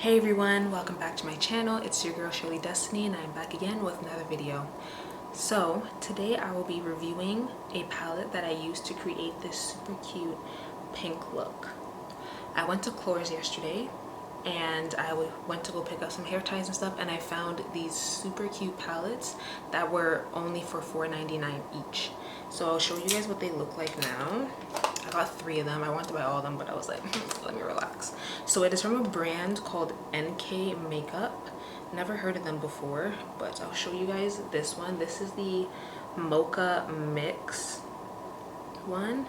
Hey everyone, welcome back to my channel. It's your girl SurelyDestiny and I'm back again with another video. So today I will be reviewing a palette that I used to create this super cute pink look. I went to Klores yesterday and I went to go pick up some hair ties and stuff, and I found these super cute palettes that were only for $4.99 each. So I'll show you guys what they look like now. I got 3 of them. I wanted to buy all of them, but I was like, let me relax. So it is from a brand called NK Makeup. Never heard of them before, but I'll show you guys this one. This is the Mocha Mix one,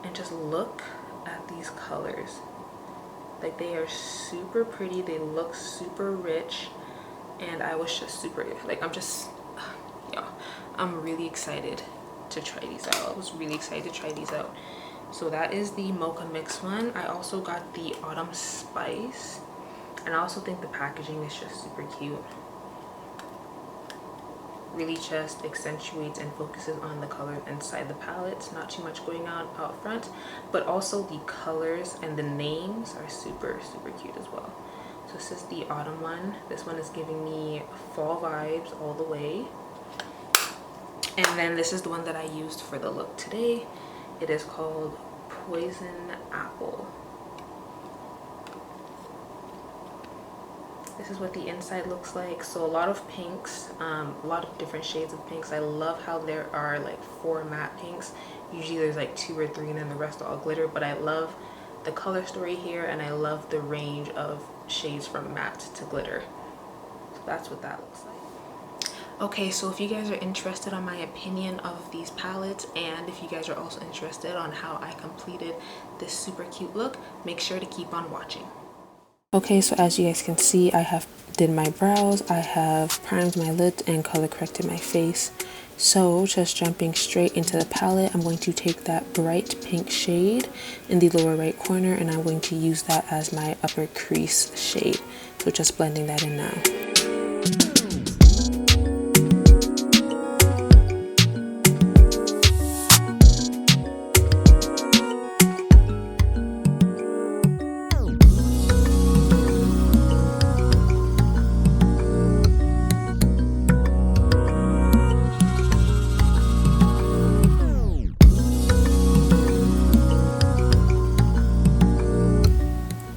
and just look at these colors. Like, they are super pretty, they look super rich, and I was just super, like, I'm really excited to try these out. I was really excited to try these out. So that is the Mocha Mix one. I also got the Autumn Spice, and I also think the packaging is just super cute. Really just accentuates and focuses on the colors inside the palette. Not too much going on out front, but also the colors and the names are super cute as well. So this is the Autumn one. This one is giving me fall vibes all the way. And then this is the one that I used for the look today. It is called Poison Apple. This is what the inside looks like. So a lot of pinks, a lot of different shades of pinks. I love how there are like 4 matte pinks. Usually there's like 2 or 3 and then the rest are all glitter, but I love the color story here, and I love the range of shades from matte to glitter. So that's what that looks like. Okay, so if you guys are interested on my opinion of these palettes, and if you guys are also interested on how I completed this super cute look, make sure to keep on watching. Okay, so as you guys can see, I did my brows, I have primed my lids and color corrected my face. So just jumping straight into the palette, I'm going to take that bright pink shade in the lower right corner, and I'm going to use that as my upper crease shade. So just blending that in now.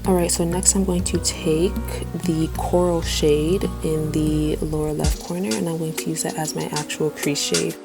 Alright, so next I'm going to take the coral shade in the lower left corner, and I'm going to use that as my actual crease shade.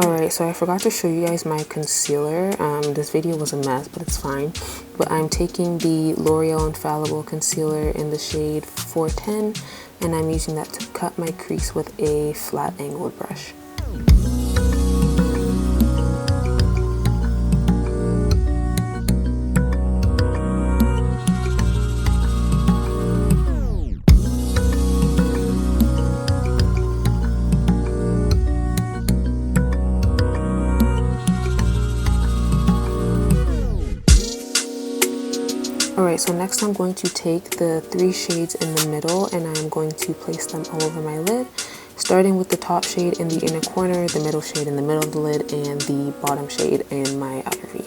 Alright, so I forgot to show you guys my concealer. This video was a mess, but it's fine. But I'm taking the L'Oreal Infallible concealer in the shade 410, and I'm using that to cut my crease with a flat angled brush. Alright, so next I'm going to take the 3 shades in the middle, and I'm going to place them all over my lid, starting with the top shade in the inner corner, the middle shade in the middle of the lid, and the bottom shade in my outer V.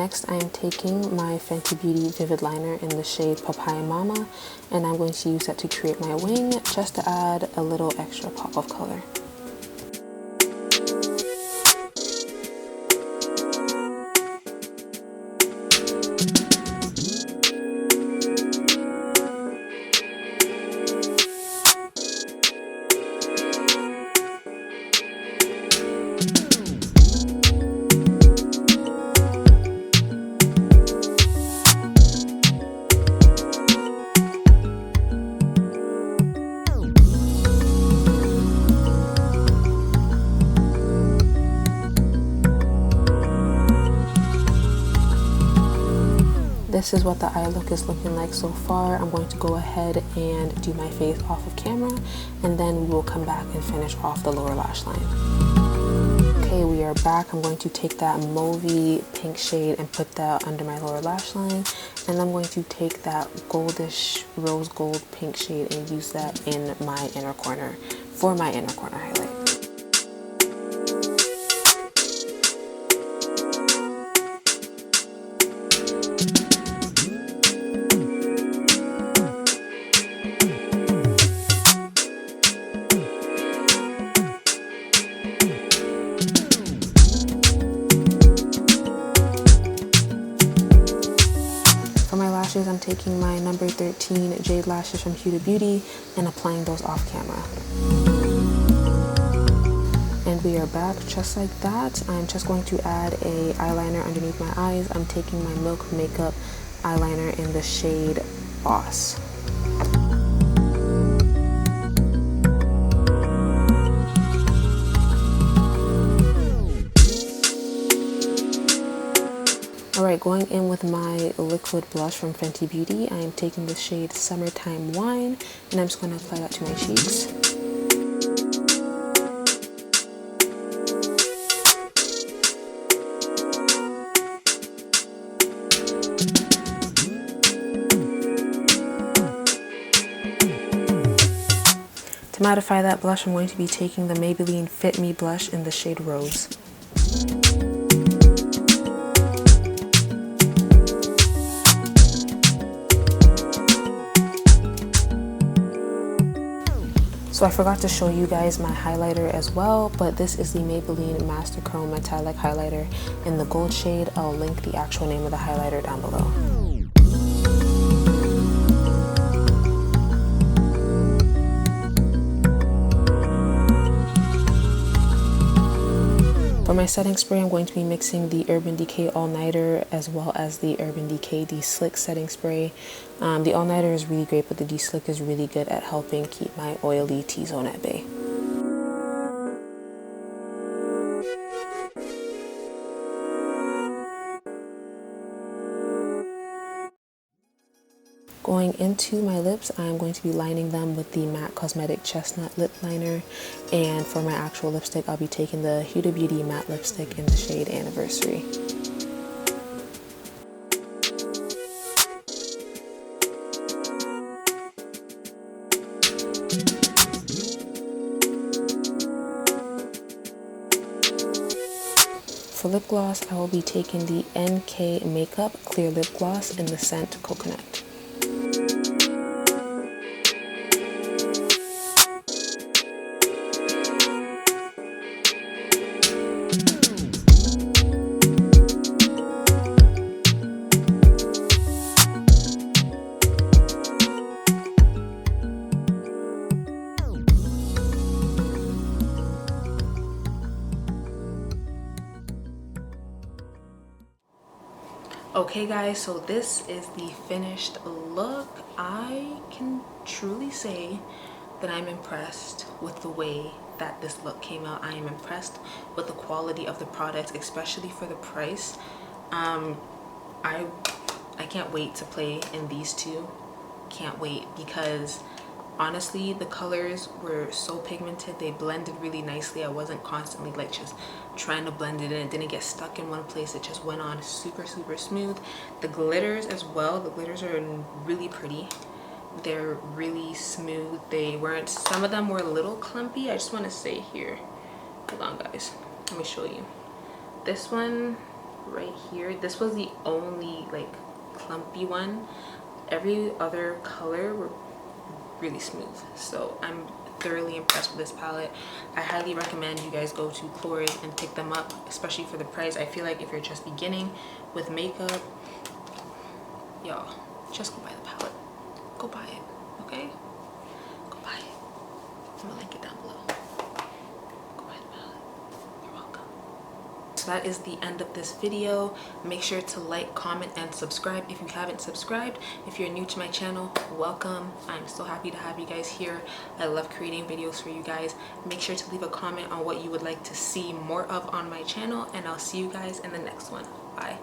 next I am taking my Fenty Beauty Vivid Liner in the shade Papaya Mama, and I'm going to use that to create my wing, just to add a little extra pop of color. This is what the eye look is looking like so far. I'm going to go ahead and do my face off of camera, and then we will come back and finish off the lower lash line. Okay, we are back. I'm going to take that mauvey pink shade and put that under my lower lash line, and I'm going to take that goldish rose gold pink shade and use that in my inner corner for my inner corner highlight. I'm taking my number 13 Jade lashes from Huda Beauty and applying those off camera. And we are back just like that. I'm just going to add a eyeliner underneath my eyes. I'm taking my Milk Makeup eyeliner in the shade Boss. Alright, going in with my liquid blush from Fenty Beauty, I am taking the shade Summertime Wine, and I'm just going to apply that to my cheeks. To mattify that blush, I'm going to be taking the Maybelline Fit Me blush in the shade Rose. So I forgot to show you guys my highlighter as well, but this is the Maybelline Masterchrome Metallic Highlighter in the gold shade. I'll link the actual name of the highlighter down below. For my setting spray, I'm going to be mixing the Urban Decay All Nighter as well as the Urban Decay Deslick setting spray. The All Nighter is really great, but the Deslick is really good at helping keep my oily T-zone at bay. Going into my lips, I'm going to be lining them with the MAC Cosmetic Chestnut Lip Liner. And for my actual lipstick, I'll be taking the Huda Beauty Matte Lipstick in the shade Anniversary. For lip gloss, I will be taking the NK Makeup Clear Lip Gloss in the scent Coconut. Okay guys, so this is the finished look. I can truly say that I'm impressed with the way that this look came out. I am impressed with the quality of the products, especially for the price. I can't wait to play in these two. Can't wait, because honestly the colors were so pigmented, they blended really nicely. I wasn't constantly like just trying to blend it in. It didn't get stuck in one place. It just went on super smooth. The glitters as well, the glitters are really pretty. They're really smooth. They weren't, some of them were a little clumpy. I just want to say here, hold on guys, let me show you. This one right here. This was the only like clumpy one. Every other color were really smooth, so I'm thoroughly impressed with this palette. I highly recommend you guys go to Klores and pick them up, especially for the price. I feel like if you're just beginning with makeup, y'all, just go buy the palette. Go buy it, okay? Go buy it. I'm gonna link it down below. Go buy the palette. You're welcome. So that is the end of this video. Make sure to like, comment, and subscribe if you haven't subscribed. If you're new to my channel, welcome. I'm so happy to have you guys here. I love creating videos for you guys. Make sure to leave a comment on what you would like to see more of on my channel, and I'll see you guys in the next one. Bye.